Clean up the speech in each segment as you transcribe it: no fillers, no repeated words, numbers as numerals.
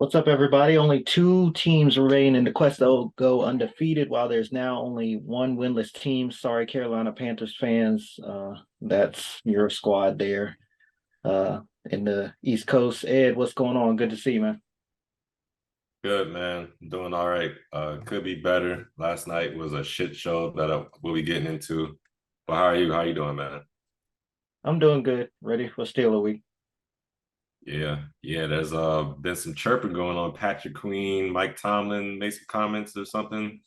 What's up, everybody? Only two teams remain in the quest to go undefeated, while there's now only one winless team. Sorry, Carolina Panthers fans. That's your squad there in the East Coast. Ed, what's going on? Good to see you, man. Good, man. Doing all right. Could be better. Last night was a shit show that we'll be getting into. But how are you? How you doing, man? I'm doing good. Ready for Steeler week. Yeah. There's been some chirping going on. Patrick Queen, Mike Tomlin made some comments or something.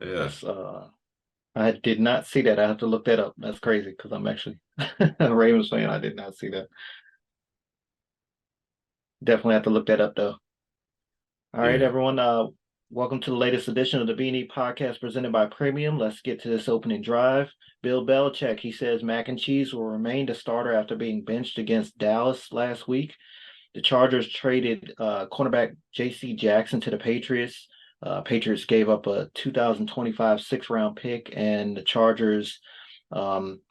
Yeah, That's I did not see that. I have to look that up. That's crazy because I'm actually a Ravens fan. I did not see that. Definitely have to look that up though. All right, yeah. everyone. Welcome to the latest edition of the Beanie Podcast presented by Premium. Let's get to this opening drive. Bill Belichick, he says mac and cheese will remain the starter after being benched against Dallas last week. The Chargers traded cornerback J.C. Jackson to the Patriots. Patriots gave up a 2025 six-round pick, and the Chargers um,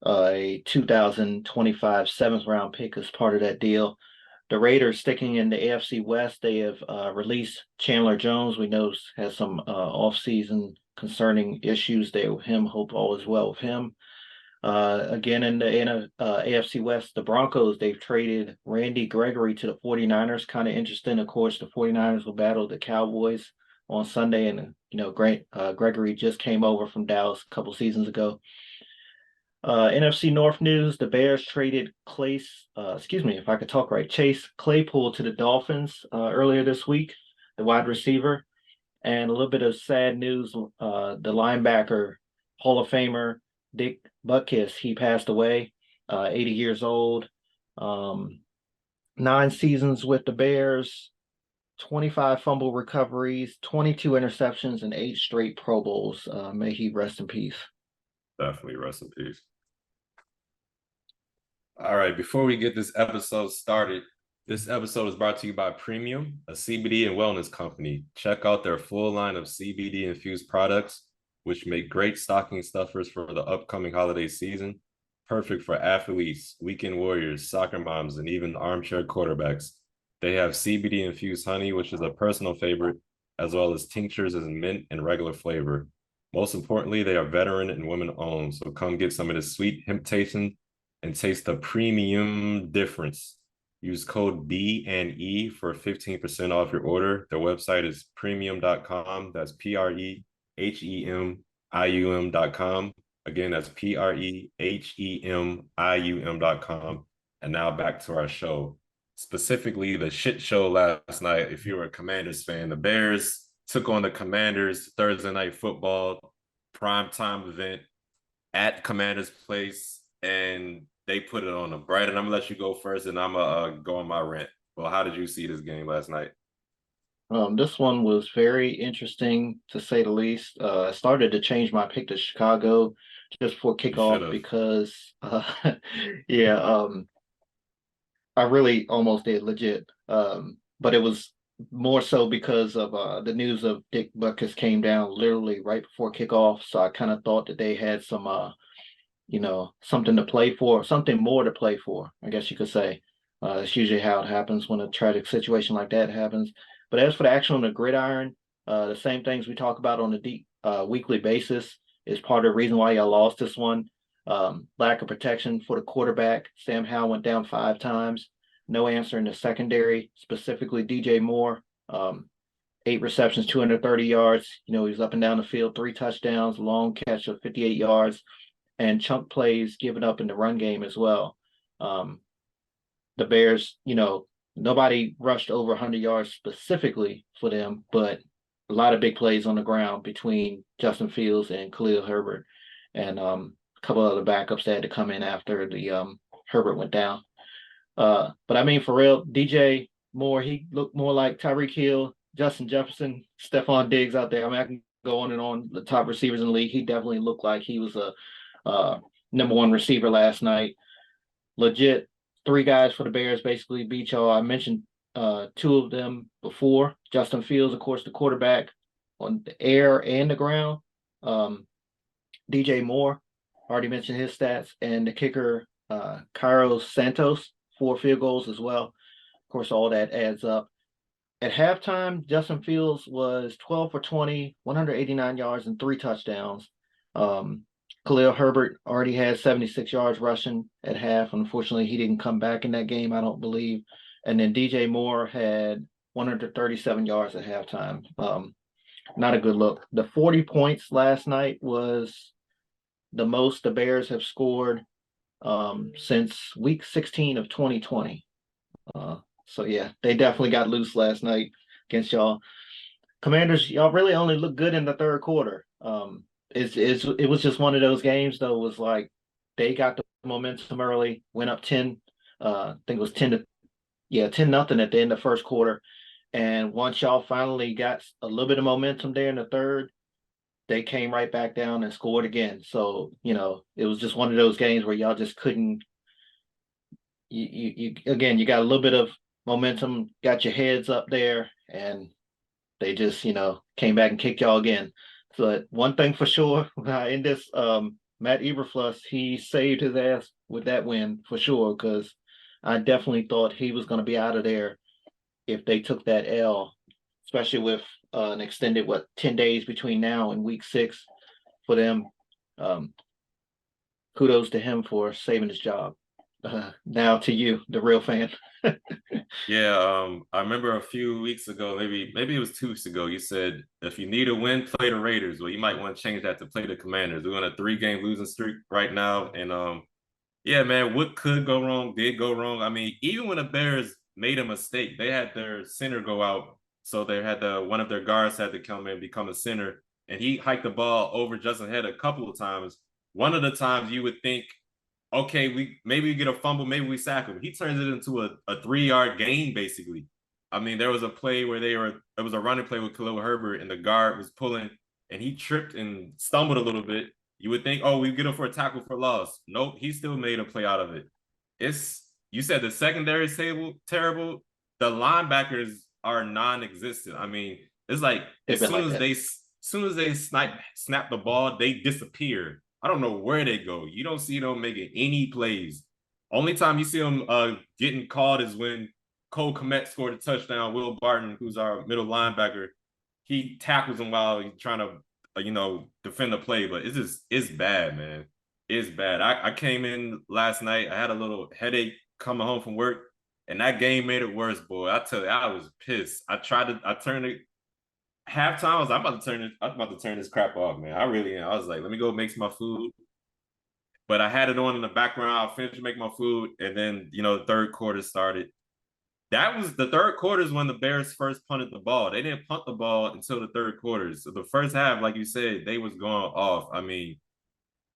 a 2025 seventh-round pick as part of that deal. The Raiders, sticking in the AFC West, they have released Chandler Jones. We know has some off-season concerning issues there with him. Hope all is well with him. Again, in the AFC West, the Broncos, they've traded Randy Gregory to the 49ers. Kind of interesting. Of course, the 49ers will battle the Cowboys on Sunday. And, Gregory just came over from Dallas a couple seasons ago. NFC North news: the Bears traded excuse me, if I could talk right, Chase Claypool to the Dolphins earlier this week, the wide receiver. And a little bit of sad news: the linebacker, Hall of Famer Dick Butkus, he passed away, 80 years old. Um, 9 seasons with the Bears, 25 fumble recoveries, 22 interceptions, and 8 straight Pro Bowls. May he rest in peace. Definitely rest in peace. All right, before we get this episode started, this episode is brought to you by Premium, a CBD and wellness company. Check out their full line of CBD infused products, which make great stocking stuffers for the upcoming holiday season. Perfect for athletes, weekend warriors, soccer moms, and even armchair quarterbacks. They have CBD infused honey, which is a personal favorite, as well as tinctures in mint and regular flavor. Most importantly, they are veteran and women owned. So come get some of this sweet hemptation and taste the premium difference. Use code B&E for 15% off your order. Their website is premium.com. That's PREHEMIUM.com. Again, that's PREHEMIUM.com. And now back to our show. Specifically, the shit show last night. If you were a Commanders fan, the Bears took on the Commanders Thursday night football prime time event at Commander's Place, and they put it on them. Brandon, I'm gonna let you go first, and I'm gonna go on my rant. Well, how did you see this game last night? This one was very interesting to say the least. I started to change my pick to Chicago just for You should kickoff have. because, yeah, I really almost did legit. But it was more so because of the news of Dick Butkus came down literally right before kickoff. So I kind of thought that they had some, something to play for, something more to play for, I guess you could say. That's usually how it happens when a tragic situation like that happens. But as for the action on the gridiron, the same things we talk about on a deep weekly basis is part of the reason why y'all lost this one. Lack of protection for the quarterback. Sam Howell went down 5 times. No answer in the secondary, specifically DJ Moore. 8 receptions, 230 yards. He was up and down the field, 3 touchdowns, long catch of 58 yards, and chunk plays given up in the run game as well. Um, the Bears, nobody rushed over 100 yards specifically for them, but a lot of big plays on the ground between Justin Fields and Khalil Herbert, and a couple other backups that had to come in after the Herbert went down. But I mean, for real, DJ Moore, he looked more like Tyreek Hill, Justin Jefferson, Stephon Diggs out there. I mean, I can go on and on. The top receivers in the league, he definitely looked like he was a number one receiver last night. Legit, 3 guys for the Bears basically beat y'all. I mentioned 2 of them before. Justin Fields, of course, the quarterback on the air and the ground. Um, DJ Moore, already mentioned his stats, and the kicker, Cairo Santos, 4 field goals as well. Of course, all that adds up. At halftime, Justin Fields was 12 for 20, 189 yards and 3 touchdowns. Um, Khalil Herbert already had 76 yards rushing at half. Unfortunately, he didn't come back in that game, I don't believe. And then DJ Moore had 137 yards at halftime. Not a good look. The 40 points last night was the most the Bears have scored since week 16 of 2020. So yeah, they definitely got loose last night against y'all. Commanders, y'all really only look good in the third quarter. It was just one of those games though. Was like they got the momentum early, went up 10. I think it was 10-0 at the end of the first quarter. And once y'all finally got a little bit of momentum there in the third, they came right back down and scored again. So it was just one of those games where y'all just couldn't. You again, you got a little bit of momentum, got your heads up there, and they just came back and kicked y'all again. But one thing for sure, in this Matt Eberflus, he saved his ass with that win for sure, because I definitely thought he was going to be out of there if they took that L, especially with an extended 10 days between now and week 6 for them. Um, Kudos to him for saving his job. Now to you, the real fan. Yeah, I remember a few weeks ago, maybe it was 2 weeks ago, you said if you need a win, play the Raiders. Well, you might want to change that to play the Commanders. We're on a 3-game losing streak right now, and yeah, man, what could go wrong did go wrong. I mean, even when the Bears made a mistake, they had their center go out, so they had one of their guards had to come in and become a center, and he hiked the ball over Justin Head a couple of times. One of the times you would think, okay, we get a fumble, maybe we sack him. He turns it into a 3-yard gain, basically. I mean, there was a play where it was a running play with Khalil Herbert, and the guard was pulling, and he tripped and stumbled a little bit. You would think, oh, we get him for a tackle for loss. Nope, he still made a play out of it. You said the secondary is terrible. The linebackers are non-existent. I mean, it's like They've been like that. as soon as they snap the ball, they disappear. I don't know where they go. You don't see them making any plays. Only time you see them getting called is when Cole Kmet scored a touchdown. Will Barton, who's our middle linebacker, he tackles him while he's trying to, defend the play. But it's bad, man. It's bad. I came in last night. I had a little headache coming home from work, and that game made it worse, boy. I tell you, I was pissed. I turned it halftime. I was about to turn this crap off, man. I really am. I was like, let me go make my food. But I had it on in the background. I finished making my food, and then the third quarter started. That was the third quarter is when the Bears first punted the ball. They didn't punt the ball until the third quarter. So the first half, like you said, they was going off. I mean,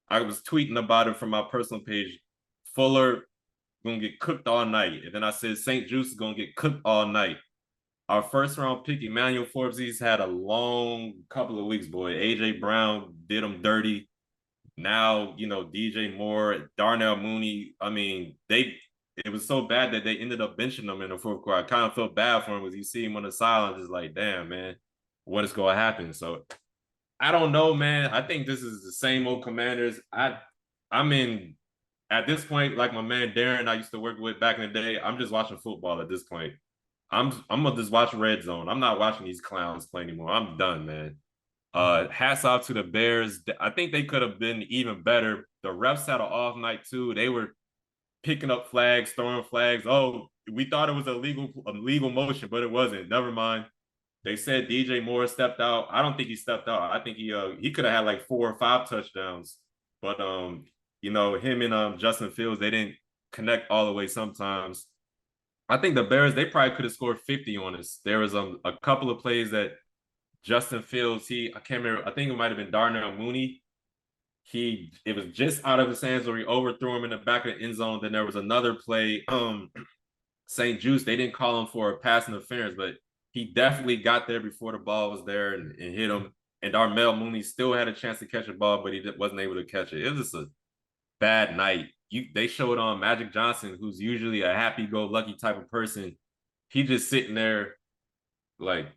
I was tweeting about it from my personal page. Fuller gonna get cooked all night, and then I said St-Juste is gonna get cooked all night. Our first round pick, Emmanuel Forbes, he's had a long couple of weeks, boy. AJ Brown did him dirty. Now, DJ Moore, Darnell Mooney. I mean, it was so bad that they ended up benching him in the fourth quarter. I kind of felt bad for him because you see him on the sideline, just like, damn, man, what is going to happen? So I don't know, man. I think this is the same old Commanders. I'm in at this point, like my man Darren I used to work with back in the day. I'm just watching football at this point. I'm gonna just watch Red Zone. I'm not watching these clowns play anymore. I'm done, man. Hats off to the Bears. I think they could have been even better. The refs had an off night too. They were picking up flags, throwing flags. Oh, we thought it was a legal motion, but it wasn't. Never mind. They said DJ Moore stepped out. I don't think he stepped out. I think he could have had like 4 or 5 touchdowns. But him and Justin Fields, they didn't connect all the way sometimes. I think the Bears, they probably could have scored 50 on us. There was a couple of plays that Justin Fields, I can't remember, I think it might have been Darnell Mooney. It was just out of his hands where he overthrew him in the back of the end zone. Then there was another play, St-Juste, they didn't call him for a pass interference, but he definitely got there before the ball was there and hit him. And Darnell Mooney still had a chance to catch a ball, but he wasn't able to catch it. It was just a bad night. They showed on Magic Johnson, who's usually a happy-go-lucky type of person. He just sitting there like,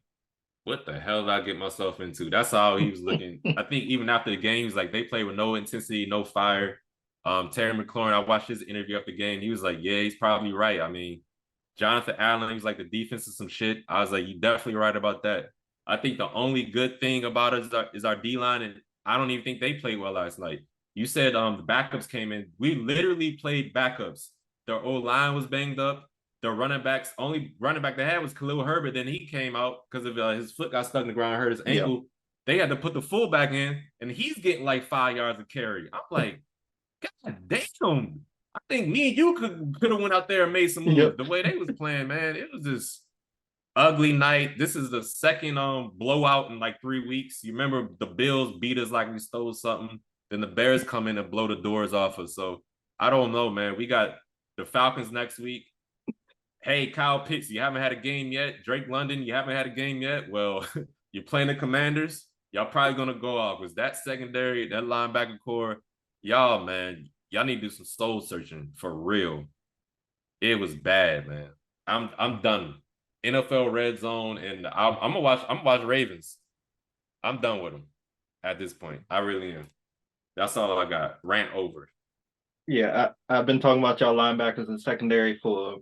what the hell did I get myself into? That's how he was looking. I think even after the games, like they played with no intensity, no fire. Terry McLaurin, I watched his interview after the game. He was like, yeah, he's probably right. I mean, Jonathan Allen was like the defense is some shit. I was like, you definitely right about that. I think the only good thing about us is our D line, and I don't even think they played well last night. You said the backups came in. We literally played backups. The old line was banged up. The running backs, only running back they had was Khalil Herbert. Then he came out because of his foot got stuck in the ground, hurt his ankle. They had to put the fullback in, and he's getting like 5 yards of carry. I'm like, God damn. I think me and you could have went out there and made some moves. Yep. The way they was playing, man, it was just ugly night. This is the second blowout in like 3 weeks. You remember the Bills beat us like we stole something. Then the Bears come in and blow the doors off us. So I don't know, man. We got the Falcons next week. Hey, Kyle Pitts, you haven't had a game yet. Drake London, you haven't had a game yet. Well, you're playing the Commanders. Y'all probably gonna go off. Because that secondary, that linebacker core, y'all, man, y'all need to do some soul searching for real. It was bad, man. I'm done. NFL Red Zone, and I'm gonna watch Ravens. I'm done with them at this point. I really am. That's all I got. Rant over. Yeah, I've been talking about y'all linebackers and secondary for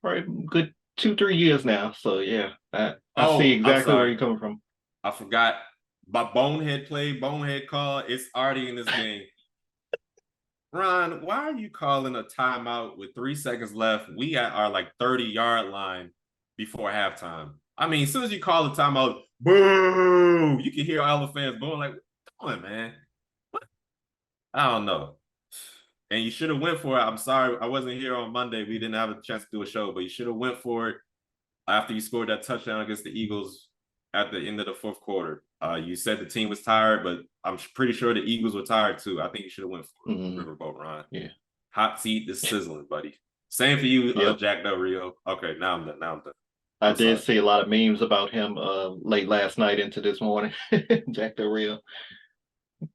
probably a good 2, 3 years now. So yeah, I see Oh, I'm exactly where sorry. you're coming from. I forgot. My bonehead play, bonehead call. It's already in this game. Ron, why are you calling a timeout with 3 seconds left? We at our like 30-yard line before halftime. I mean, as soon as you call the timeout, boo! You can hear all the fans booing like, "Come on, man!" What? I don't know. And you should have went for it. I'm sorry, I wasn't here on Monday. We didn't have a chance to do a show, but you should have went for it after you scored that touchdown against the Eagles at the end of the fourth quarter. You said the team was tired, but I'm pretty sure the Eagles were tired too. I think you should have went for Riverboat Ron. Yeah. Hot seat is sizzling, buddy. Same for you, Yep. Jack Del Rio. Okay, now I'm done. I I'm did sorry. see a lot of memes about him late last night into this morning. Jack Del Rio.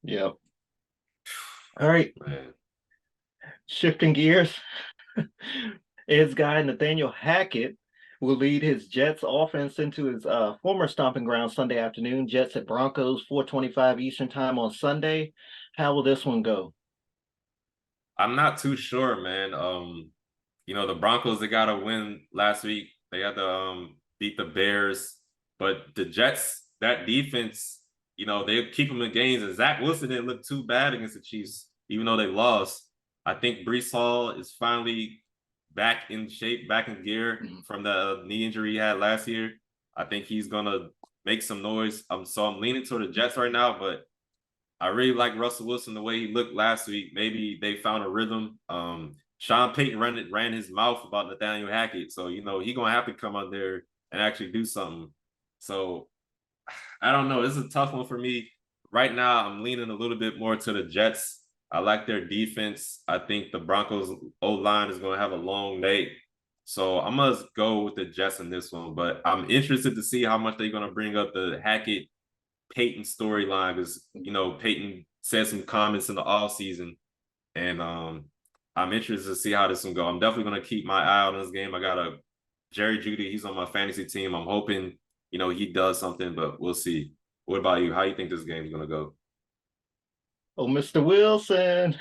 Yep. All right. Man. Shifting gears. Ed's guy Nathaniel Hackett will lead his Jets offense into his former stomping ground Sunday afternoon. Jets at Broncos, 4:25 Eastern time on Sunday. How will this one go? I'm not too sure, man. The Broncos, they got a win last week. They had to beat the Bears, but the Jets, that defense, they keep them in games. And Zach Wilson didn't look too bad against the Chiefs, even though they lost. I think Brees Hall is finally back in shape, back in gear from the knee injury he had last year. I think he's gonna make some noise. So I'm leaning toward the Jets right now, but I really like Russell Wilson the way he looked last week. Maybe they found a rhythm. Sean Payton ran his mouth about Nathaniel Hackett, so he gonna have to come out there and actually do something. So I don't know. This is a tough one for me right now. I'm leaning a little bit more to the Jets. I like their defense. I think the Broncos O-line is gonna have a long night. So I must go with the Jets in this one, but I'm interested to see how much they're gonna bring up the Hackett Peyton storyline because Peyton said some comments in the off season, and I'm interested to see how this one go. I'm definitely gonna keep my eye on this game. I got a Jerry Jeudy. He's on my fantasy team. I'm hoping he does something, but we'll see. What about you? How you think this game is gonna go? Oh, Mr. Wilson.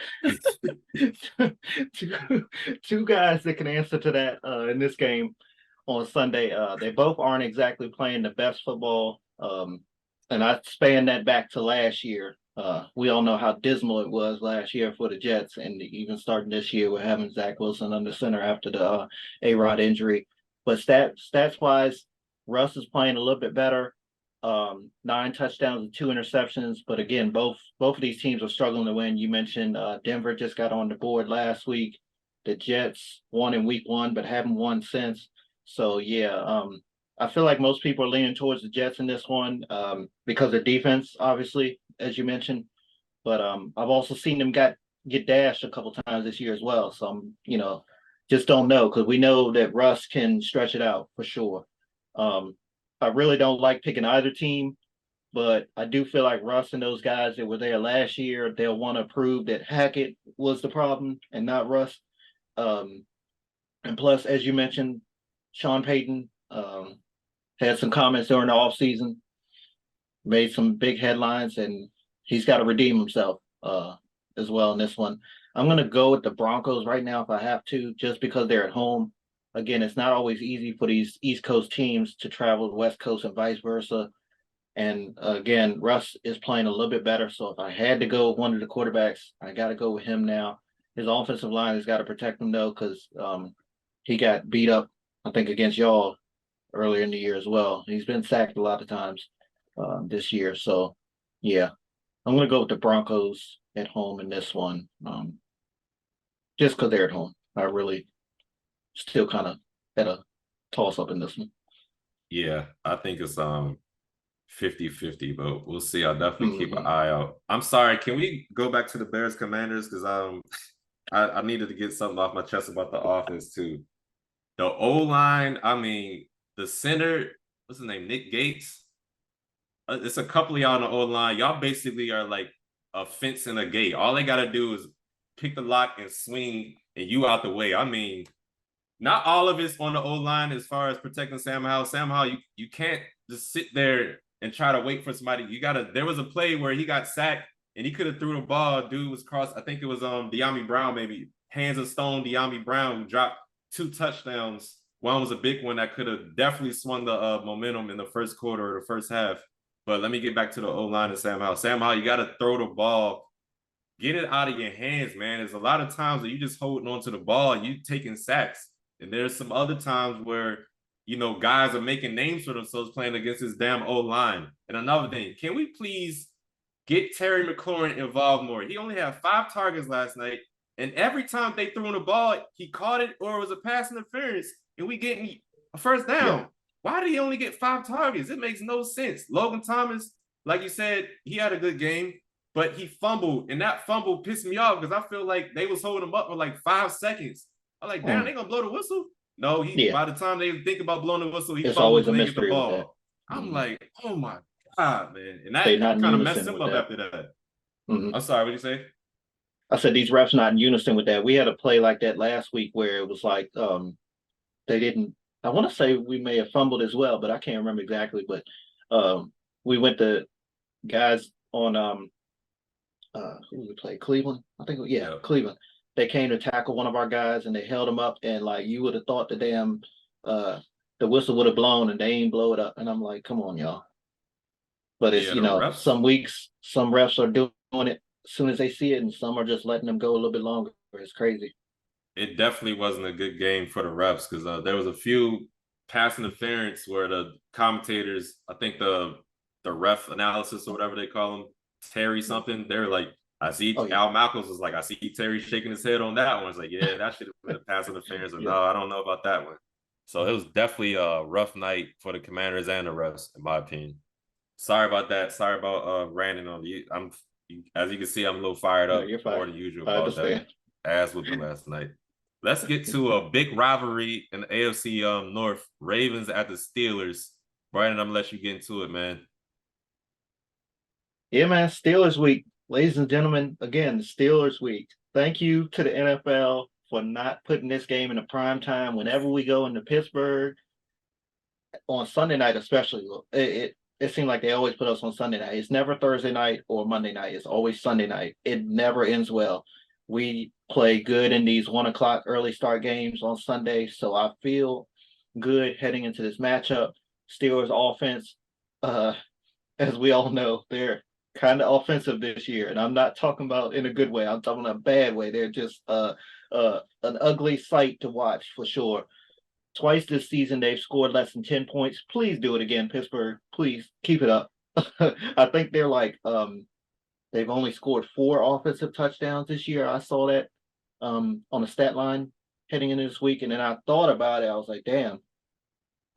two guys that can answer to that in this game on Sunday. They both aren't exactly playing the best football. And I span that back to last year. We all know how dismal it was last year for the Jets, and even starting this year with having Zach Wilson under center after the A-Rod injury. But stats wise, Russ is playing a little bit better. 9 touchdowns and 2 interceptions. But again, both of these teams are struggling to win. You mentioned Denver just got on the board last week. The Jets won in week 1, but haven't won since. So yeah, I feel like most people are leaning towards the Jets in this one because of defense, obviously, as you mentioned. But I've also seen them get dashed a couple times this year as well. So I'm, just don't know because we know that Russ can stretch it out for sure. I really don't like picking either team, but I do feel like Russ and those guys that were there last year, they'll want to prove that Hackett was the problem and not Russ. And plus, as you mentioned, Sean Payton had some comments during the offseason, made some big headlines, and he's got to redeem himself as well in this one. I'm going to go with the Broncos right now if I have to, just because they're at home. again, it's not always easy for these East Coast teams to travel to West Coast and vice versa. And again, Russ is playing a little bit better. So if I had to go with one of the quarterbacks, I got to go with him now. His offensive line has got to protect him though, because he got beat up, I think, against y'all earlier in the year as well. He's been sacked a lot of times this year. So yeah, I'm gonna go with the Broncos at home in this one, just because they're at home. I really still kind of at a toss up in this one. Yeah, I think it's 50-50, but we'll see. I'll definitely keep an Mhm. eye out. I'm sorry, can we go back to the Bears Commanders? Because I needed to get something off my chest about the offense too. The O line, I mean, the center, what's his name? Nick Gates. It's a couple of y'all on the O line. Y'all basically are like a fence and a gate. All they gotta do is pick the lock and swing, and you out the way. I mean, not all of it's on the O line as far as protecting Sam Howell. Sam Howell, you can't just sit there and try to wait for somebody. You gotta. There was a play where he got sacked and he could have threw the ball. Dude was crossed. I think it was De'Ami Brown, maybe hands of stone. De'Ami Brown who dropped 2 touchdowns. One was a big one that could have definitely swung the momentum in the first quarter or the first half. But let me get back to the O line and Sam Howell. Sam Howell, you got to throw the ball, get it out of your hands, man. There's a lot of times where you just holding on to the ball and you taking sacks. And there's some other times where, guys are making names for themselves playing against this damn O line. And another thing, can we please get Terry McLaurin involved more? He only had 5 targets last night. And every time they threw in the ball, he caught it or it was a pass interference. And we getting a first Yeah, down. Why did he only get 5 targets? It makes no sense. Logan Thomas, like you said, he had a good game, but he fumbled. And that fumble pissed me off because I feel like they was holding him up for like 5 seconds. I'm like, damn, mm, they gonna blow the whistle? No, he yeah. by the time they think about blowing the whistle, he It's always fumbles a and they get the mystery with that. ball. I'm Mhm. like, oh my God, man. And They're that not in kind of messed unison him with up that. after that. Mhm. I'm sorry, what did you say? I said these refs not in unison with that. We had a play like that last week where it was like they didn't. I want to say we may have fumbled as well, but I can't remember exactly. But we went to guys on who did we play? Cleveland, I think. Yeah, Yeah. Cleveland. They came to tackle one of our guys and they held him up, and like you would have thought the damn uh the whistle would have blown and they ain't blow it up. And I'm like, come on, y'all. But it's, Yeah, the refs, some weeks some refs are doing it as soon as they see it, and some are just letting them go a little bit longer. It's crazy. it definitely wasn't a good game for the refs because there was a few pass interference where the commentators, I think the ref analysis or whatever they call them, Terry something, they're like, I see Oh yeah. Al Malcolms was like, I see Terry shaking his head on that one. It's like, yeah, that should have been a pass interference, or Yeah. no, I don't know about that one. So it was definitely a rough night for the Commanders and the refs, in my opinion. Sorry about that. Sorry about ranting on you. As you can see, I'm a little fired No, up you're more fine. than usual I about that understand. ass whooping last night. Let's get to a big rivalry in the AFC North. Ravens at the Steelers. Brandon, I'm gonna let you get into it, man. Yeah, man. Steelers week. Ladies and gentlemen, again, Steelers week. Thank you to the NFL for not putting this game in the prime time whenever we go into Pittsburgh on Sunday night, especially. It seemed like they always put us on Sunday night. It's never Thursday night or Monday night. It's always Sunday night. It never ends well. We play good in these 1 o'clock early start games on Sunday, so I feel good heading into this matchup. Steelers offense, uh, as we all know, they're kind of offensive this year, and I'm not talking about in a good way. I'm talking about a bad way. They're just an ugly sight to watch for sure. Twice this season, they've scored less than 10 points. Please do it again, Pittsburgh. Please keep it up. I think they're like they've only scored 4 offensive touchdowns this year. I saw that on the stat line heading into this week, and then I thought about it. I was like, damn.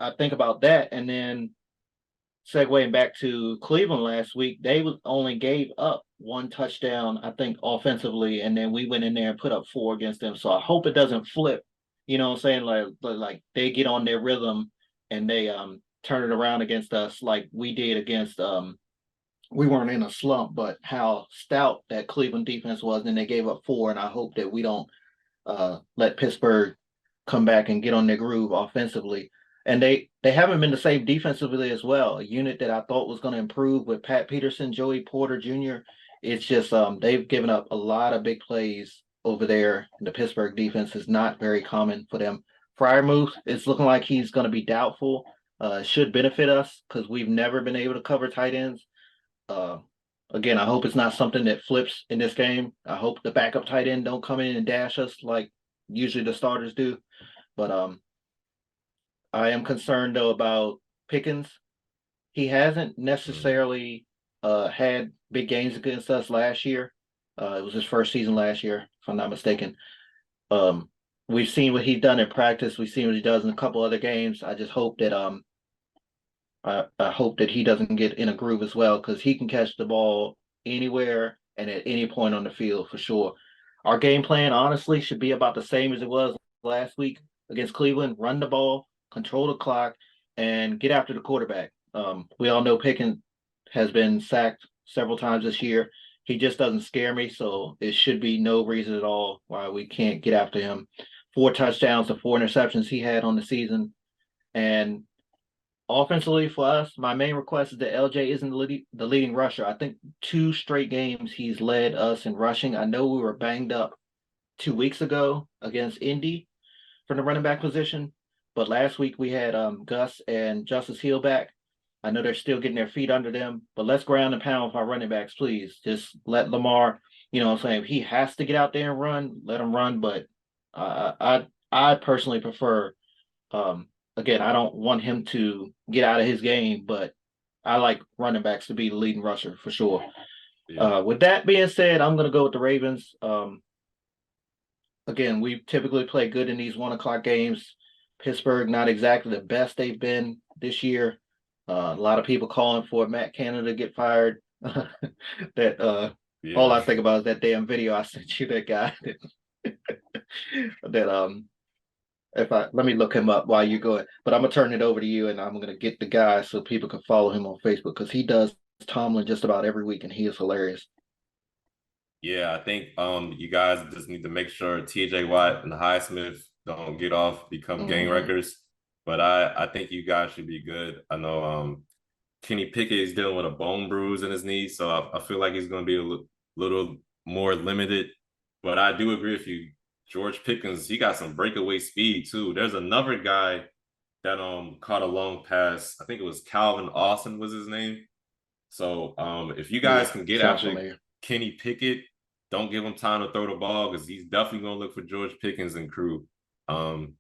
I think about that, and then segueing back to Cleveland last week, they only gave up 1 touchdown, I think, offensively, and then we went in there and put up 4 against them. So I hope it doesn't flip. You know what I'm saying? Like they get on their rhythm and they turn it around against us like we did against we weren't in a slump, but how stout that Cleveland defense was, and they gave up 4. And I hope that we don't let Pittsburgh come back and get on their groove offensively. And they haven't been the same defensively as well. A unit that I thought was going to improve with Pat Peterson, Joey Porter Jr. It's just they've given up a lot of big plays over there. The Pittsburgh defense is not very common for them. Fryermuth is looking like he's going to be doubtful. Should benefit us because we've never been able to cover tight ends. Uh, Again, I hope it's not something that flips in this game. I hope the backup tight end don't come in and dash us like usually the starters do. But I am concerned though about Pickens. He hasn't Mm. necessarily had big games against us last year. It was his first season last year, if I'm not mistaken. Um, we've seen what he's done in practice. We've seen what he does in a couple other games. I just hope that I hope that he doesn't get in a groove as well because he can catch the ball anywhere and at any point on the field for sure. Our game plan, honestly, should be about the same as it was last week against Cleveland. Run the ball, control the clock, and get after the quarterback. We all know Pickens has been sacked several times this year. He just doesn't scare me, so it should be no reason at all why we can't get after him. 4 touchdowns to 4 interceptions he had on the season. And offensively for us, my main request is that LJ isn't the leading rusher. I think 2 straight games he's led us in rushing. I know we were banged up 2 weeks ago against Indy from the running back position, but last week we had Gus and Justice Hill back. I know they're still getting their feet under them, but let's ground and pound with our running backs, please. Just let Lamar, what I'm saying, if he has to get out there and run, let him run. But I personally prefer um, again, I don't want him to get out of his game, but I like running backs to be the leading rusher for sure. Yeah. With that being said, I'm going to go with the Ravens. Again, we typically play good in these 1 o'clock games. Pittsburgh, not exactly the best they've been this year. A lot of people calling for Matt Canada to get fired. that all Yeah. I think about is that damn video I sent you. That guy that if I let me look him up while you go, but I'm gonna turn it over to you, and I'm gonna get the guy so people can follow him on Facebook because he does Tomlin just about every week, and he is hilarious. Yeah, I think you guys just need to make sure TJ Watt and Highsmith don't get off, become game Mm-hmm. wreckers. But I think you guys should be good. I know Kenny Pickett is dealing with a bone bruise in his knee, so I feel like he's going to be little more limited. But I do agree with you. George Pickens, he got some breakaway speed too. There's another guy that caught a long pass. I think it was Calvin Austin was his name. So if you guys Yeah, can get sounds after familiar. Kenny Pickett, don't give him time to throw the ball because he's definitely going to look for George Pickens and crew. Um,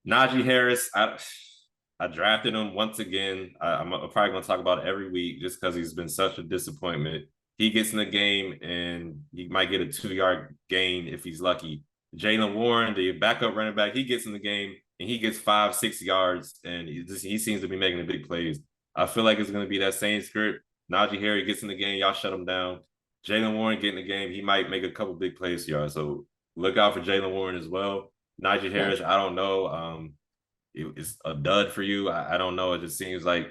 Najee Harris, I drafted him once again. I'm probably going to talk about it every week just because he's been such a disappointment. He gets in the game and he might get a 2-yard gain if he's lucky. Jaylen Warren, the backup running back, he gets in the game and he gets 5-6 yards and he seems to be making the big plays. I feel like it's going to be that same script. Najee Harris gets in the game, y'all shut him down. Jaylen Warren get in the game, he might make a couple big plays, y'all. So look out for Jaylen Warren as well. Najee Harris, Gotcha. I don't know. It's a dud for you. I don't know. It just seems like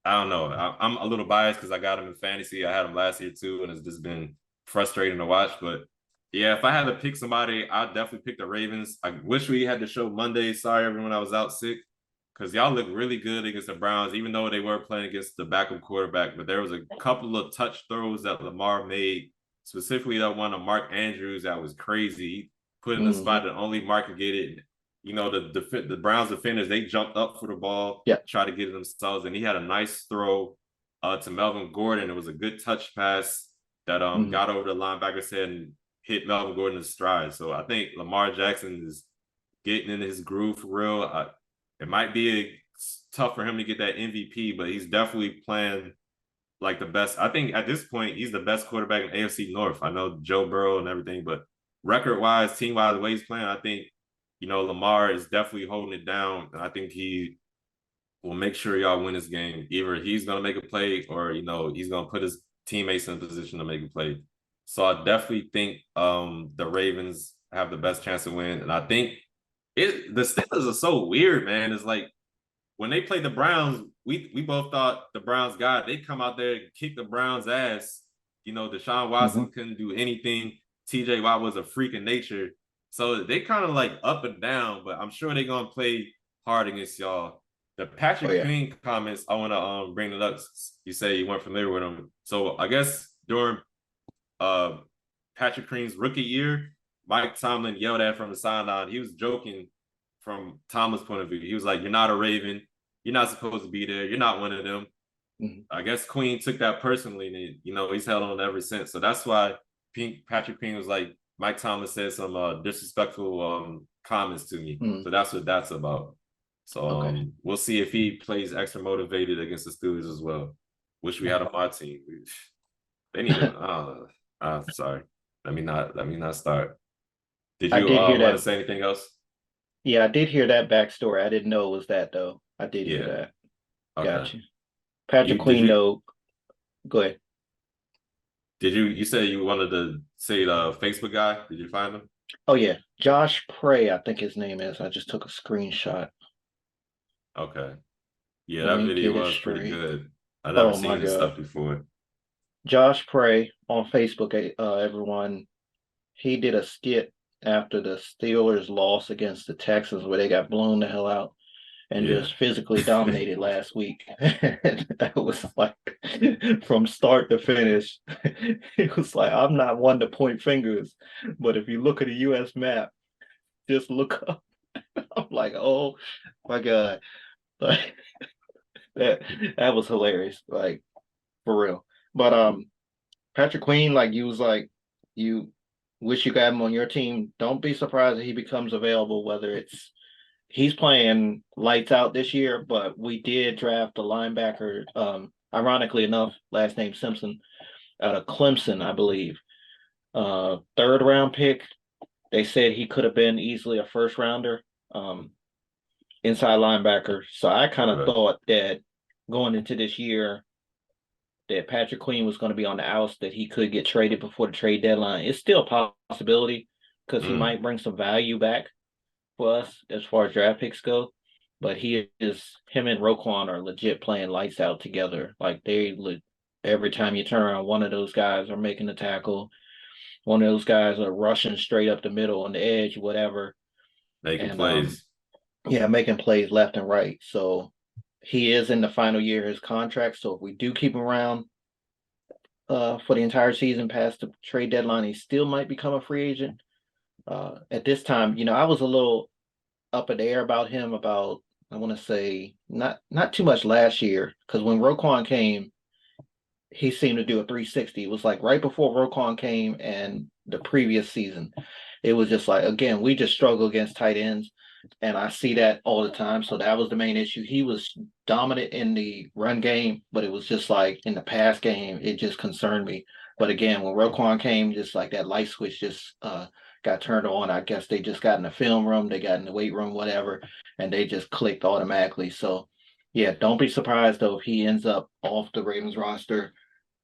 I don't know. I'm a little biased because I got him in fantasy. I had him last year too, and it's just been frustrating to watch. But yeah, if I had to pick somebody, I'd definitely pick the Ravens. I wish we had the show Monday. Sorry, everyone, I was out sick because y'all look really good against the Browns, even though they were playing against the backup quarterback. But there was a couple of touch throws that Lamar made, specifically that one of Mark Andrews that was crazy. He put in the spot Mm-hmm. that only Mark could get it. You know, the Browns defenders, they jumped up for the ball, Yeah. tried to get it themselves, and he had a nice throw to Melvin Gordon. It was a good touch pass that Mm-hmm. got over the linebacker's head and hit Melvin Gordon's stride. So I think Lamar Jackson is getting in his groove for real. It might be tough for him to get that MVP, but he's definitely playing like the best. I think at this point, he's the best quarterback in AFC North. I know Joe Burrow and everything, but record wise, team wise, the way he's playing, I think, Lamar is definitely holding it down. And I think he will make sure y'all win this game. Either he's going to make a play or, he's going to put his teammates in a position to make a play. So I definitely think the Ravens have the best chance to win. And I think the Steelers are so weird, man. It's like when they played the Browns, we both thought the Browns got it. They come out there and kick the Browns' ass. Deshaun Mm-hmm. Watson couldn't do anything. TJ Watt was a freak in nature. So they kind of like up and down, but I'm sure they're gonna play hard against y'all. The Oh Patrick yeah. Queen comments, I want to bring it up. You say you weren't familiar with him, so I guess during uh Patrick Queen's rookie year, Mike Tomlin yelled at from the sideline. He was joking from Thomas' point of view. He was like, "You're not a Raven. You're not supposed to be there. You're not one of them." Mhm. I guess Queen took that personally, and he's held on ever since. So that's why Patrick Queen was like, Mike Thomas said some disrespectful comments to me. Mhm. So that's what that's about. So Okay. we'll see if he plays extra motivated against the Steelers as well. Wish we had on my team. They need to. Sorry. Let me not start. Did I you did hear want to that. say anything else? Yeah, I did hear that backstory. I didn't know it was that though. I did hear Yeah. that. Okay. Gotcha. Patrick You did Queen you though. Go ahead. did you said you wanted to say the Facebook guy? Did you find him? Oh yeah, Josh Prey, I think his name is. I just took a screenshot. Okay. Yeah, Let that me video get it was pretty straight. good. I never Oh my seen this God. stuff before. Josh Prey on Facebook, everyone. He did a skit after the Steelers loss against the Texans where they got blown the hell out and Yeah. just physically dominated last week. That was like from start to finish. It was like I'm not one to point fingers, but if you look at a US map, just look up. I'm like, oh my God. Like that that was hilarious. Like for real. But Patrick Queen, like you was like you wish you got him on your team. Don't be surprised if he becomes available, whether it's he's playing lights out this year, but we did draft a linebacker, ironically enough, last name Simpson, out of Clemson, I believe. Third round pick. They said he could have been easily a first rounder, inside linebacker. So I kind of Okay. thought that going into this year, that Patrick Queen was going to be on the outs, that he could get traded before the trade deadline. It's still a possibility because he Mm, might bring some value back for us as far as draft picks go. But him and Roquan are legit playing lights out together. Like every time you turn around, one of those guys are making a tackle. One of those guys are rushing straight up the middle on the edge, whatever. making And plays. yeah, making plays left and right. So he is in the final year of his contract. So if we do keep him around for the entire season past the trade deadline, he still might become a free agent. At this time, I was a little up in the air about him about I want to say not too much last year because when Roquan came, he seemed to do a 360. It was like right before Roquan came and the previous season. It was just like again, we just struggle against tight ends. And I see that all the time. So that was the main issue. He was dominant in the run game, but it was just like in the pass game, it just concerned me. But again, when Roquan came, just like that light switch just got turned on. I guess they just got in the film room, they got in the weight room, whatever, and they just clicked automatically. So yeah, don't be surprised though if he ends up off the Ravens roster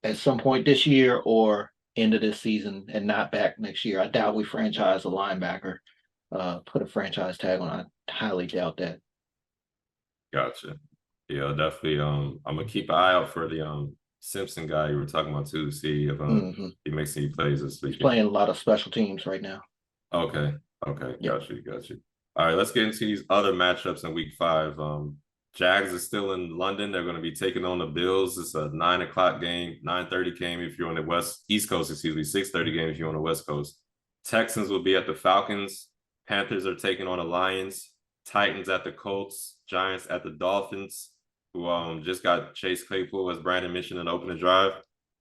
at some point this year or end of this season and not back next year. I doubt we franchise a linebacker, put a franchise tag on. I highly doubt that. Gotcha. Yeah, definitely. I'm gonna keep an eye out for the Simpson guy you were talking about too, to see if Hmm. he makes any plays this He's weekend. playing a lot of special teams right now. Okay. Okay. Yep. Got you. All right, let's get into these other matchups in week 5. Jags is still in London. They're going to be taking on the Bills. It's a 9 o'clock game, 9:30 game if you're on the East Coast, excuse me, 6:30 game if you're on the West Coast. Texans will be at the Falcons. Panthers are taking on the Lions. Titans at the Colts. Giants at the Dolphins, who just got Chase Claypool, as Brandon mentioned in the opening drive.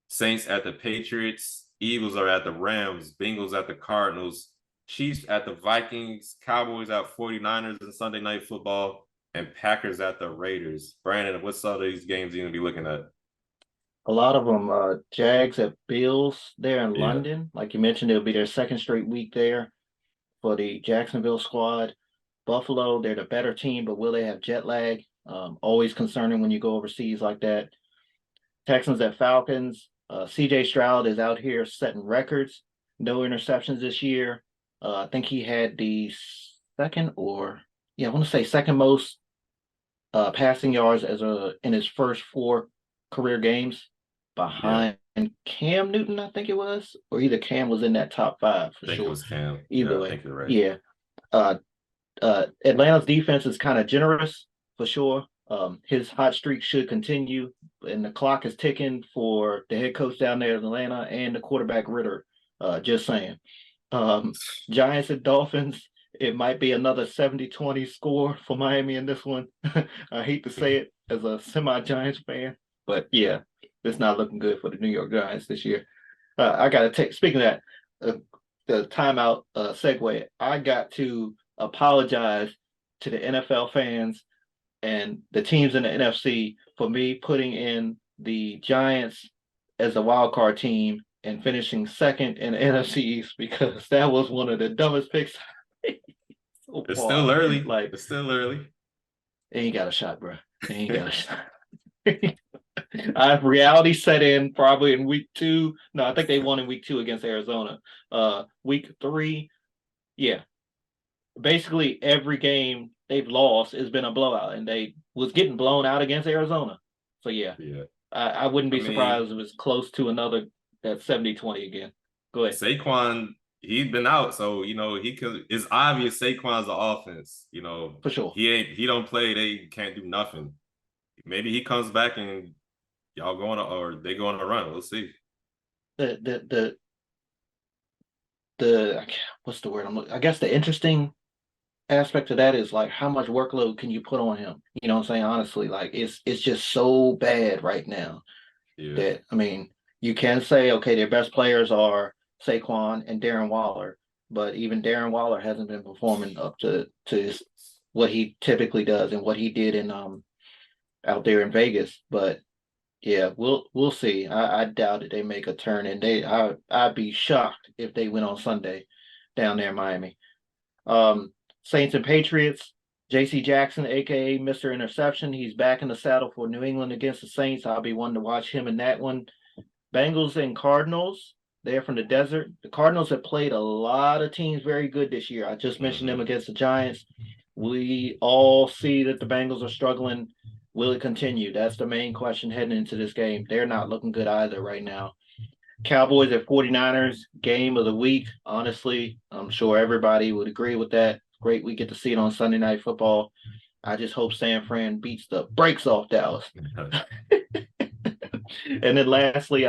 Saints at the Patriots. Eagles are at the Rams. Bengals at the Cardinals. Chiefs at the Vikings, Cowboys at 49ers in Sunday Night Football, and Packers at the Raiders. Brandon, what's all these games you going to be looking at? A lot of them, Jags at Bills there in Yeah. London. Like you mentioned, it'll be their second straight week there for the Jacksonville squad. Buffalo, they're the better team, but will they have jet lag? Always concerning when you go overseas like that. Texans at Falcons. CJ Stroud is out here setting records. No interceptions this year. I think he had the second or yeah, I want to say second most passing yards as a in his first 4 career games Yeah. behind Cam Newton, I think it was, or either Cam was in that top 5 for I think it sure. was Cam. Either Yeah, I way, think you're right. yeah. Uh, Atlanta's defense is kind of generous for sure. His hot streak should continue, and the clock is ticking for the head coach down there in Atlanta and the quarterback Ritter. Just saying. Um, Giants and Dolphins. it might be another 70-20 score for Miami in this one. I hate to say it as a semi-Giants fan, but yeah, it's not looking good for the New York Giants this year. I got to take, speaking of that, the timeout segue, I got to apologize to the NFL fans and the teams in the NFC for me putting in the Giants as a wild card team and finishing second in the NFC East because that was one of the dumbest picks so It's far. still early. Like, It's still early. ain't got a shot, bro. Ain't got a shot. Reality set in probably in week 2. No, I think they won in week 2 against Arizona. Week 3, yeah. Basically every game they've lost has been a blowout, and they was getting blown out against Arizona. So yeah, Yeah. I wouldn't be I mean, surprised if it was close to another that 70-20 again. Go ahead. Saquon, he's been out, so he could. It's obvious Saquon's the offense. For sure. He don't play. They can't do nothing. Maybe he comes back and y'all going or they go on a run. We'll see. The what's the word? I guess the interesting aspect of that is like how much workload can you put on him? You know what I'm saying? Honestly, like it's just so bad right now that I mean, you can say okay, their best players are Saquon and Darren Waller, but even Darren Waller hasn't been performing up to what he typically does and what he did in out there in Vegas. But yeah, we'll see. I doubt that they make a turn, and I'd be shocked if they win on Sunday down there in Miami. Saints and Patriots. J.C. Jackson, aka Mr. Interception, he's back in the saddle for New England against the Saints. I'll be one to watch him in that one. Bengals and Cardinals. They're from the desert. The Cardinals have played a lot of teams very good this year. I just mentioned them against the Giants. We all see that the Bengals are struggling. Will it continue? That's the main question heading into this game. They're not looking good either right now. Cowboys at 49ers, game of the week. Honestly, I'm sure everybody would agree with that. Great we get to see it on Sunday Night Football. I just hope San Fran beats the brakes off Dallas. And then lastly,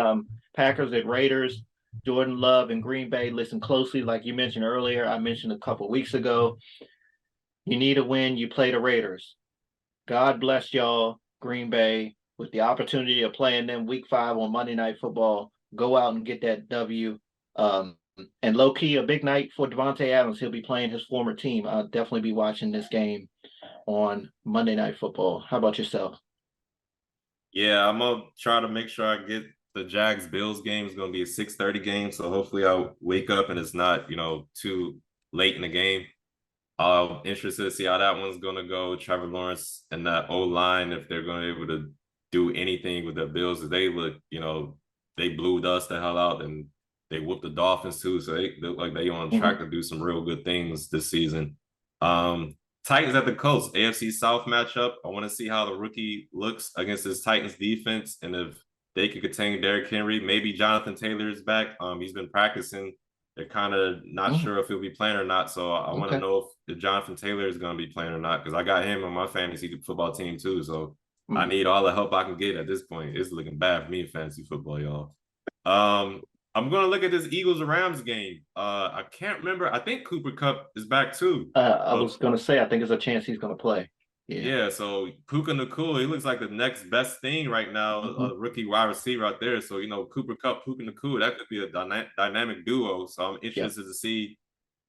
Packers at Raiders. Jordan Love and Green Bay. Listen closely, like you mentioned earlier. I mentioned a couple weeks ago. You need a win. You play the Raiders. God bless y'all, Green Bay, with the opportunity of playing them week 5 on Monday Night Football. Go out and get that W. And low key, a big night for Devontae Adams. He'll be playing his former team. I'll definitely be watching this game on Monday Night Football. How about yourself? Yeah, I'm gonna try to make sure I get the Jags Bills game. Is gonna be a 6:30 game, so hopefully I'll wake up and it's not too late in the game. I'm interested to see how that one's gonna go. Trevor Lawrence and that O line, if they're gonna be able to do anything with the Bills, they look, they blew us the hell out and they whooped the Dolphins too. So they look like they on track to do some real good things this season. Titans at the Colts, AFC South matchup. I want to see how the rookie looks against this Titans defense and if they could contain Derrick Henry. Maybe Jonathan Taylor is back. He's been practicing. They're kind of not sure if he'll be playing or not. So I want to know if Jonathan Taylor is going to be playing or not because I got him on my fantasy football team too. So I need all the help I can get at this point. It's looking bad for me in fantasy football, y'all. I'm going to look at this Eagles-Rams game. I can't remember. I think Cooper Kupp is back too. I was going to say, I think there's a chance he's going to play. Yeah, so Puka Nacua, he looks like the next best thing right now, a rookie wide receiver out there. So, Cooper Kupp, Puka Nacua, that could be a dynamic duo. So I'm interested to see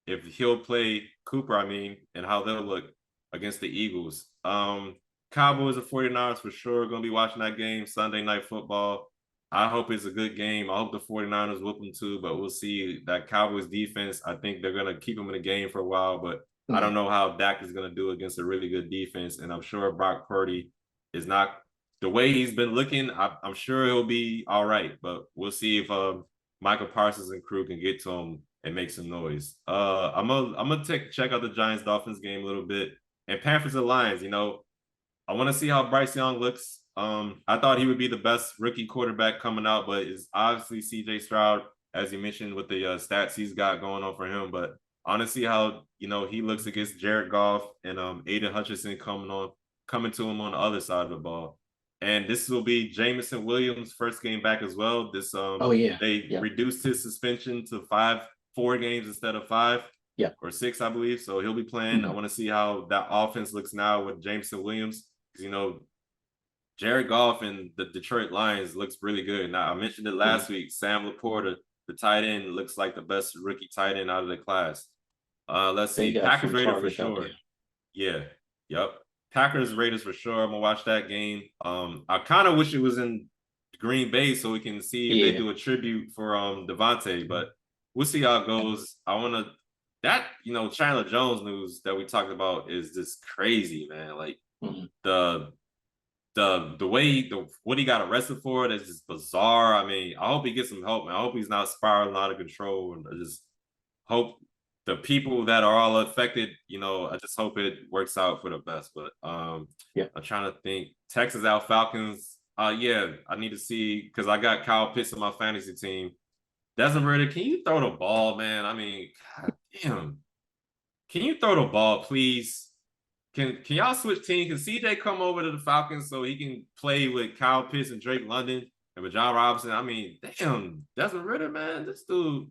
if he'll play Cooper, and how they'll look against the Eagles. Cowboys and 49ers for sure going to be watching that game, Sunday Night Football. I hope it's a good game. I hope the 49ers whoop them too, but we'll see. That Cowboys defense, I think they're going to keep them in the game for a while, but I don't know how Dak is going to do against a really good defense, and I'm sure Brock Purdy is not the way he's been looking. I'm sure he'll be all right, but we'll see if Michael Parsons and crew can get to him and make some noise. I'm gonna check out the Giants Dolphins game a little bit, and Panthers and Lions. I want to see how Bryce Young looks. I thought he would be the best rookie quarterback coming out, but it's obviously C.J. Stroud, as you mentioned, with the stats he's got going on for him, but I want to see how he looks against Jared Goff and Aiden Hutchinson coming to him on the other side of the ball. And this will be Jameson Williams' first game back as well. They reduced his suspension to 4 games instead of 5. Yeah. or 6, I believe. So he'll be playing. I Mhm. want to see how that offense looks now with Jameson Williams. Because, Jared Goff and the Detroit Lions looks really good. Now, I mentioned it Yeah. last week. Sam Laporta, the tight end, looks like the best rookie tight end out of the class. Let's They see. got Packers some Raiders for targets out sure. there. Yeah. Yep. Packers Raiders for sure. I'm gonna watch that game. I kind of wish it was in Green Bay so we can see if they Yeah. do a tribute for Devontae, but we'll see how it goes. I wanna that Chandler Jones news that we talked about is just crazy, man. Like Mhm. the the way what he got arrested for, that's just bizarre. I mean, I hope he gets some help, man. I hope he's not spiraling out of control, and I just hope the people that are all affected, I just hope it works out for the best. But Yeah. I'm trying to think. Texas out Falcons. Yeah, I need to see because I got Kyle Pitts in my fantasy team. Desmond Ridder, can you throw the ball, man? I mean, God damn. Can you throw the ball, please? Can y'all switch teams? Can CJ come over to the Falcons so he can play with Kyle Pitts and Drake London and with John Robinson? I mean, damn, Desmond Ridder, man, this dude.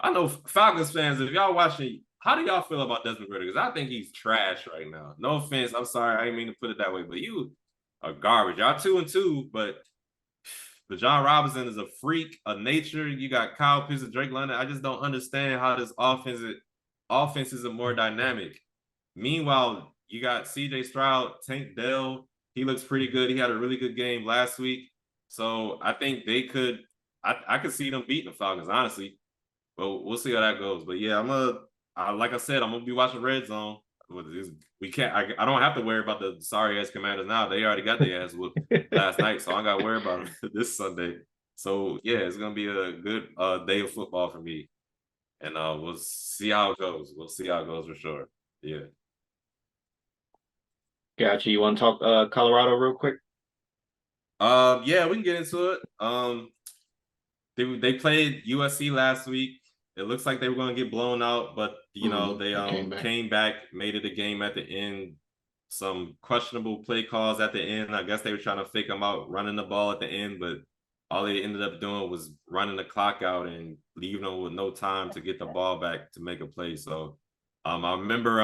I know Falcons fans, if y'all watching, how do y'all feel about Desmond Ridder? Because I think he's trash right now. No offense, I'm sorry, I didn't mean to put it that way, but you are garbage. Y'all 2-2, but John Robinson is a freak of nature. You got Kyle Pitts and Drake London. I just don't understand how this offenses are more dynamic. Meanwhile, you got CJ Stroud, Tank Dell. He looks pretty good. He had a really good game last week. So I think they could I could see them beating the Falcons, honestly. But we'll see how that goes. But yeah, like I said, I'm gonna be watching Red Zone. We can't I don't have to worry about the sorry ass commanders now. They already got their ass whooped last night. So I gotta worry about them this Sunday. So yeah, it's gonna be a good day of football for me. And we'll see how it goes. We'll see how it goes for sure. Yeah. Gotcha. You want to talk Colorado real quick? Yeah, we can get into it. They played USC last week. It looks like they were going to get blown out, but they came back, made it a game at the end. Some questionable play calls at the end. I guess they were trying to fake them out, running the ball at the end, but all they ended up doing was running the clock out and leaving them with no time to get the ball back to make a play. So, I remember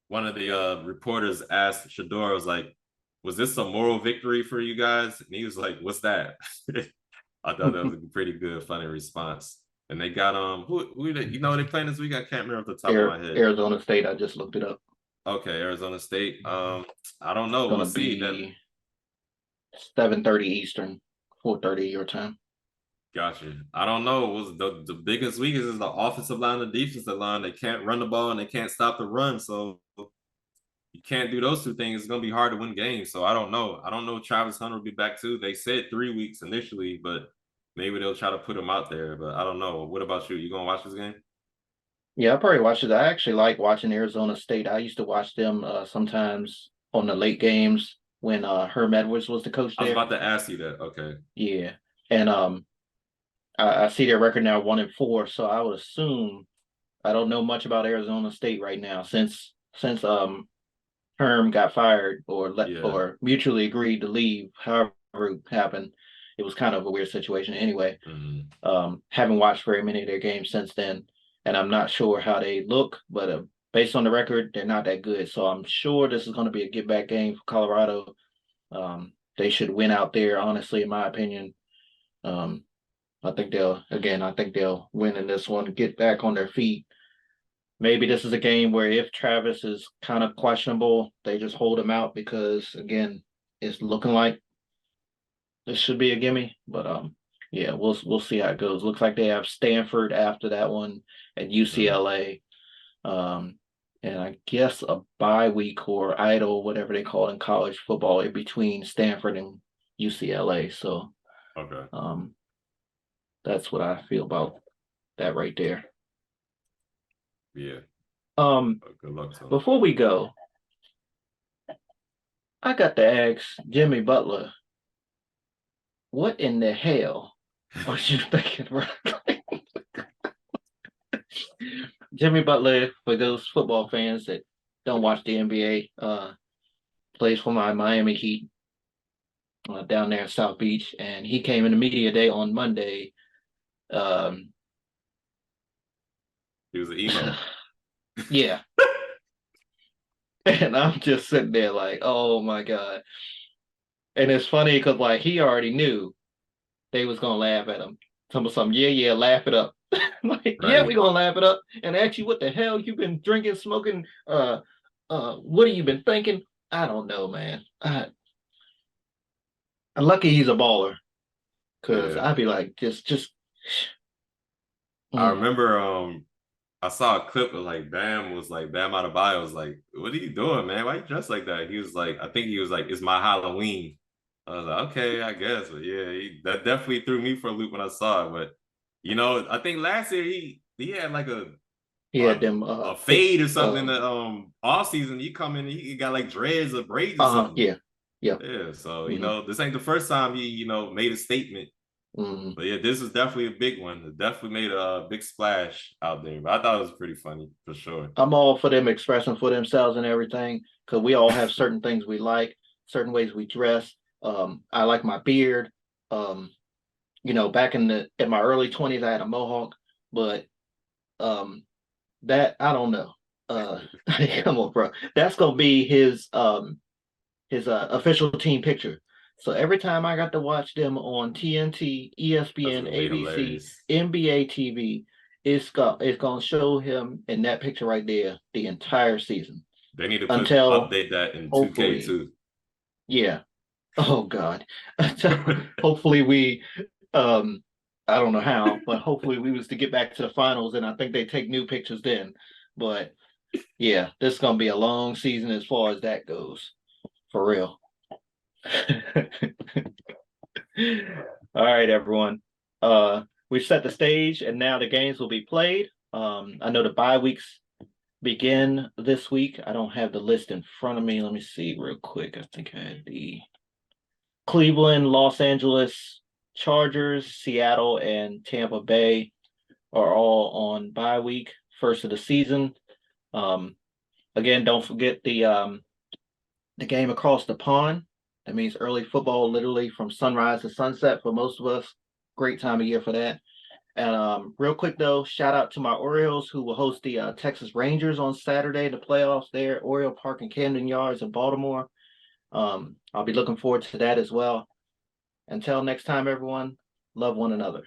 one of the reporters asked Shador, was like, "Was this a moral victory for you guys?" And he was like, "What's that?" I thought that was a pretty good, funny response. And they got who they playing this week? I can't remember off the top of my head. Arizona State. I just looked it up. Okay, Arizona State. I don't know. It's We'll gonna see. That be 7:30 Eastern, 4:30 your time. Gotcha. I don't know. Was the biggest weakness is the offensive line and the defensive line. They can't run the ball and they can't stop the run. So you can't do those two things. It's gonna be hard to win games. So I don't know. I don't know if Travis Hunter will be back too. They said 3 weeks initially, but maybe they'll try to put him out there. But I don't know. What about you? You gonna watch this game? Yeah, I probably watch it. I actually like watching Arizona State. I used to watch them sometimes on the late games when Herm Edwards was the coach I was there. about to ask you that. Okay. Yeah, and I see their record now 1-4, so I would assume I don't know much about Arizona State right now since Herm got fired Yeah. or mutually agreed to leave. However it happened, it was kind of a weird situation anyway. Mhm. Haven't watched very many of their games since then, and I'm not sure how they look, but based on the record, they're not that good. So I'm sure this is going to be a get back game for Colorado. They should win out there, honestly, in my opinion. Um, I think they'll win in this one, get back on their feet. Maybe this is a game where if Travis is kind of questionable, they just hold him out because again, it's looking like this should be a gimme. But yeah, we'll see how it goes. Looks like they have Stanford after that one and UCLA. Um, and I guess a bye week or idle, whatever they call it in college football, in between Stanford and UCLA. So Okay. that's what I feel about that right there. Yeah. Um, Good luck to them. before we go, I got to ask Jimmy Butler, what in the hell was you thinking, bro? Jimmy Butler, for those football fans that don't watch the NBA, plays for my Miami Heat down there in South Beach, and he came in the media day on Monday. He was an emo. Yeah. And I'm just sitting there like, oh my God. And it's funny because like he already knew they was gonna laugh at him. Something, yeah, yeah, laugh it up. Like, yeah, we Right. gonna laugh it up. And ask you what the hell you been drinking, smoking, what have you been thinking? I don't know, man. I'm lucky he's a baller. Cause Yeah. I'd be like, just I mm, remember I saw a clip of like Bam Adebayo was like, "What are you doing, man? Why you dressed like that?" He was like, I think he was like, "It's my Halloween." I was like, "Okay, I guess," but yeah, that definitely threw me for a loop when I saw it. But I think last year he had like he had a, them a thick fade or something in the off season. He come in, he got like dreads or braids or something. yeah. Yeah. Yeah, so Hmm. this ain't the first time he made a statement. Hmm. But yeah, this was definitely a big one. It definitely made a big splash out there. But I thought it was pretty funny for sure. I'm all for them expressing for themselves and everything, because we all have certain things we like, certain ways we dress. I like my beard. Um, back in my early 20s, I had a mohawk, but um, that I don't know. Come on, bro. That's gonna be his official team picture. So every time I got to watch them on TNT, That's ESPN, gonna be ABC, hilarious. NBA TV, it's gonna show him in that picture right there the entire season They need to until update that in 2K hopefully, too. yeah. Oh God, until hopefully we, um, I don't know how, but hopefully we was to get back to the finals, and I think they take new pictures then. But yeah, this is gonna be a long season as far as that goes, for real. All right, everyone. We've set the stage, and now the games will be played. I know the bye weeks begin this week. I don't have the list in front of me. Let me see real quick. I think I had the Cleveland, Los Angeles Chargers, Seattle, and Tampa Bay are all on bye week, first of the season. Um, Again, don't forget the game across the pond. That means early football, literally from sunrise to sunset for most of us. Great time of year for that. And real quick though, shout out to my Orioles who will host the Texas Rangers on Saturday, the playoffs there at Oriole Park in Camden Yards in Baltimore. I'll be looking forward to that as well. Until next time, everyone, love one another.